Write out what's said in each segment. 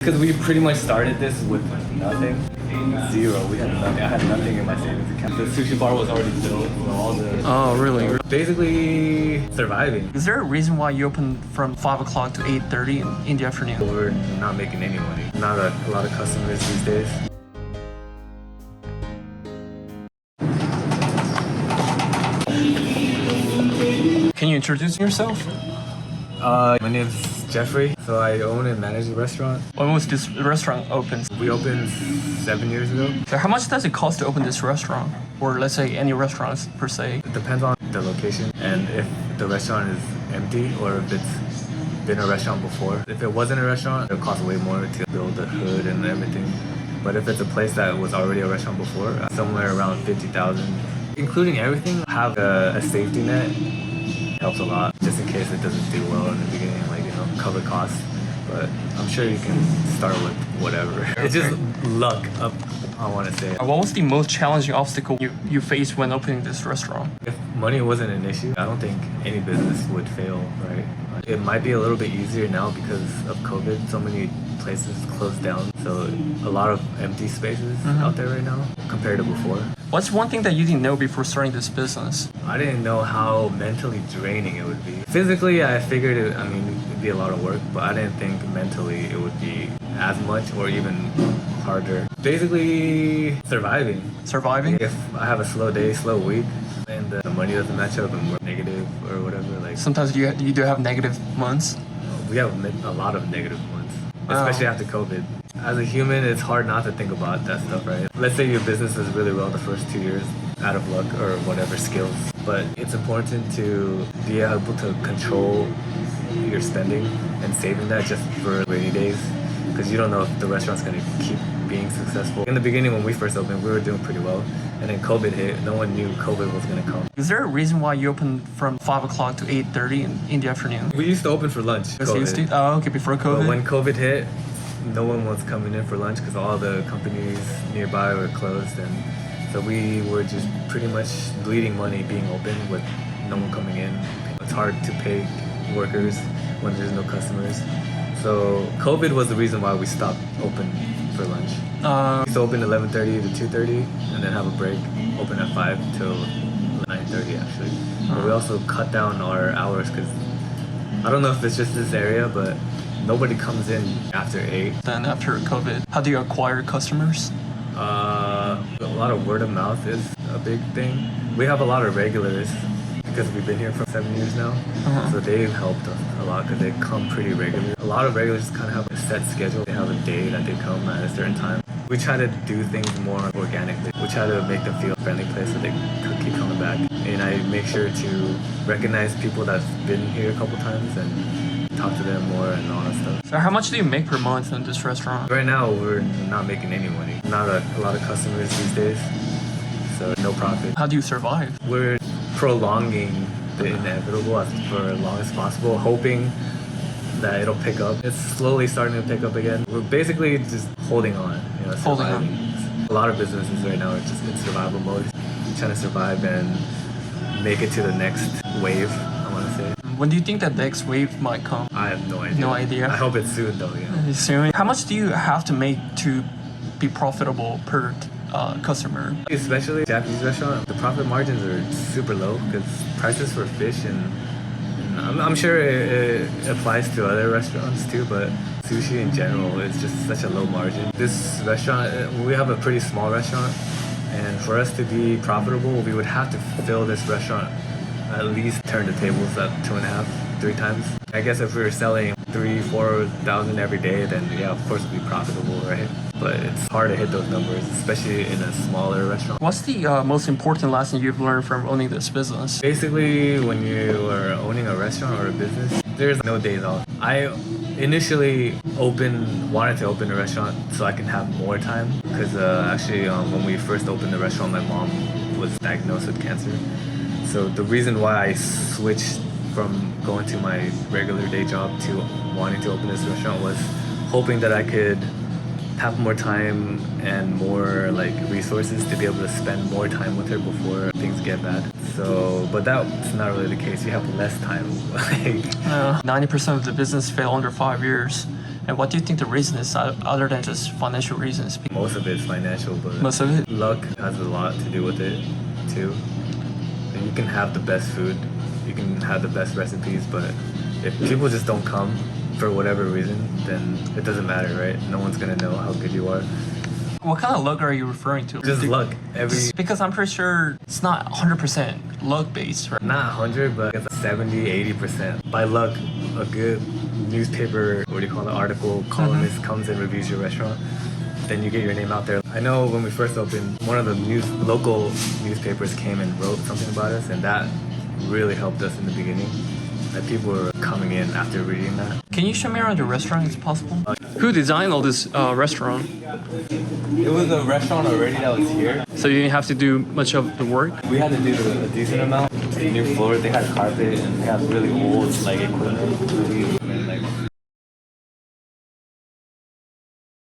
Because we pretty much started this with nothing. Zero. We had nothing. I had nothing in my savings account. The sushi bar was already built. All the. Oh, really? Basically surviving. Is there a reason why you open from 5 o'clock to 8:30 in the afternoon? We're not making any money. Not a lot of customers these days. Can you introduce yourself? My name's Jeffrey. So I own and manage a restaurant. When was this restaurant opened? We opened 7 years ago. So how much does it cost to open this restaurant? Or let's say any restaurants per se? It depends on the location and if the restaurant is empty or if it's been a restaurant before. If it wasn't a restaurant, it would cost way more to build the hood and everything. But if it's a place that was already a restaurant before, somewhere around 50,000. Including everything, have a safety net helps a lot, just in case it doesn't do well in the beginning, like, you know, cover costs. But I'm sure you can start with whatever. It's just luck up, I want to say. What was the most challenging obstacle you faced when opening this restaurant? If money wasn't an issue, I don't think any business would fail, right? It might be a little bit easier now because of COVID. So many places closed down. So a lot of empty spaces out there right now compared to before. What's one thing that you didn't know before starting this business? I didn't know how mentally draining it would be. Physically, I figured it'd be a lot of work, but I didn't think mentally it would be as much or even harder. Basically, surviving. Surviving? If I have a slow day, slow week, and the money doesn't match up and we're negative or whatever, like Sometimes you do have negative months. we have a lot of negative months, especially after COVID. As a human, it's hard not to think about that stuff, right? Let's say your business does really well the first 2 years, out of luck or whatever skills, but it's important to be able to control your spending and saving that just for rainy days, because you don't know if the restaurant's going to keep being successful. In the beginning, when we first opened, we were doing pretty well, and then COVID hit. No one knew COVID was going to come. Is there a reason why you opened from 5 o'clock to 8:30 in the afternoon? We used to open for lunch. Oh, okay, before COVID? But when COVID hit, no one was coming in for lunch because all the companies nearby were closed, and so we were just pretty much bleeding money being open with no one coming in. It's hard to pay workers when there's no customers. So COVID was the reason why we stopped open for lunch. We used to open 11:30 to 2:30 and then have a break, open at 5 till 9:30 actually. But we also cut down our hours because I don't know if it's just this area, but nobody comes in after 8. Then after COVID, how do you acquire customers? A lot of word of mouth is a big thing. We have a lot of regulars because we've been here for 7 years now. So they've helped us a lot because they come pretty regularly. A lot of regulars kind of have a set schedule. They have a day that they come at a certain time. We try to do things more organically. We try to make them feel a friendly place so they keep coming back. And I make sure to recognize people that's been here a couple times and talk to them more and all that stuff. So how much do you make per month in this restaurant? Right now, we're not making any money. Not a lot of customers these days, so no profit. How do you survive? We're prolonging the inevitable for as long as possible, hoping that it'll pick up. It's slowly starting to pick up again. We're basically just holding on, Holding surviving. A lot of businesses right now are just in survival mode, trying to survive and make it to the next wave, I want to say. When do you think that next wave might come? I have no idea. No idea. I hope it's soon though, yeah. Soon. How much do you have to make to be profitable per customer? Especially Japanese restaurant, the profit margins are super low because prices for fish and I'm sure it applies to other restaurants too, but sushi in general is just such a low margin. This restaurant, we have a pretty small restaurant, and for us to be profitable, we would have to fill this restaurant, at least turn the tables at 2.5, 3 times. I guess if we were selling 3,000-4,000 every day, then yeah, of course it'd be profitable, right? But it's hard to hit those numbers, especially in a smaller restaurant. What's the most important lesson you've learned from owning this business? Basically, when you are owning a restaurant or a business, there's no days off. I initially wanted to open a restaurant so I can have more time because actually when we first opened the restaurant, my mom was diagnosed with cancer. So the reason why I switched from going to my regular day job to wanting to open this restaurant was hoping that I could have more time and more like resources to be able to spend more time with her before things get bad. So, but that's not really the case. You have less time. 90% of the business fail under 5 years. And what do you think the reason is other than just financial reasons? Most of it's financial, but Most of it? luck has a lot to do with it too. And you can have the best food, you can have the best recipes, but if people just don't come for whatever reason, then it doesn't matter, right? No one's gonna know how good you are. What kind of luck are you referring to? Just luck. Because I'm pretty sure it's not 100% luck based, right? Not 100, but it's 70, 80%. By luck, a good newspaper, what do you call it, article, columnist comes and reviews your restaurant. Then you get your name out there. I know when we first opened, one of the local newspapers came and wrote something about us, and that really helped us in the beginning. Like people were coming in after reading that. Can you show me around your restaurant if possible? Who designed all this restaurant? It was a restaurant already that was here. So you didn't have to do much of the work? We had to do a decent amount. The new floor, they had carpet and they had really old like equipment.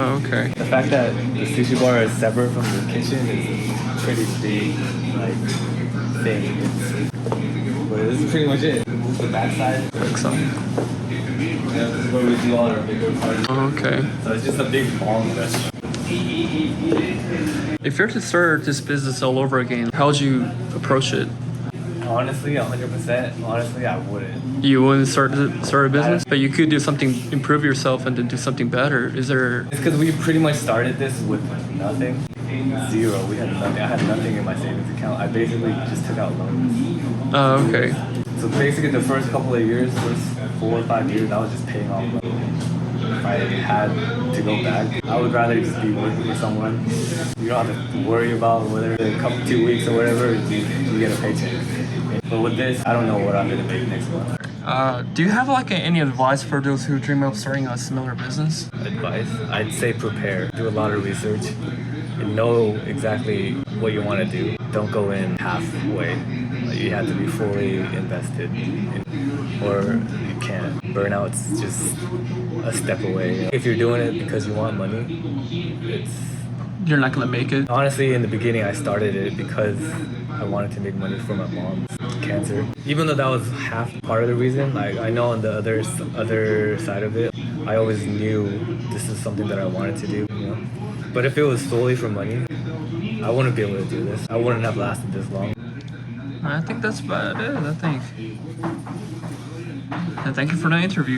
Okay. The fact that the sushi bar is separate from the kitchen is a pretty big like thing. But this is pretty much it. Move the backside. Excellent. Yeah, this is where we do all our bigger parties. Okay. So it's just a big long restaurant. If you're to start this business all over again, how would you approach it? Honestly, 100%. Honestly, I wouldn't. You wouldn't start a business, but you could do something, improve yourself, and then do something better. Is there? It's because we pretty much started this with nothing. Zero. We had nothing. I had nothing in my savings account. I basically just took out loans. Okay. So basically, the first couple of years, first 4 or 5 years, I was just paying off loans. If I had to go back, I would rather just be working for someone. You don't have to worry about whether in a couple 2 weeks or whatever you get a paycheck. But with this, I don't know what I'm gonna make next month. Do you have like any advice for those who dream of starting a similar business? Advice? I'd say prepare. Do a lot of research. And know exactly what you want to do. Don't go in halfway. You have to be fully invested, or you can't. Burnout's just a step away. If you're doing it because you want money, You're not gonna make it. honestly, in the beginning, I started it because I wanted to make money for my mom's cancer. Even though that was half part of the reason, I know on the other side of it, I always knew this is something that I wanted to do. You know? But if it was solely for money, I wouldn't be able to do this. I wouldn't have lasted this long. I think that's about it. I think. And thank you for the interview.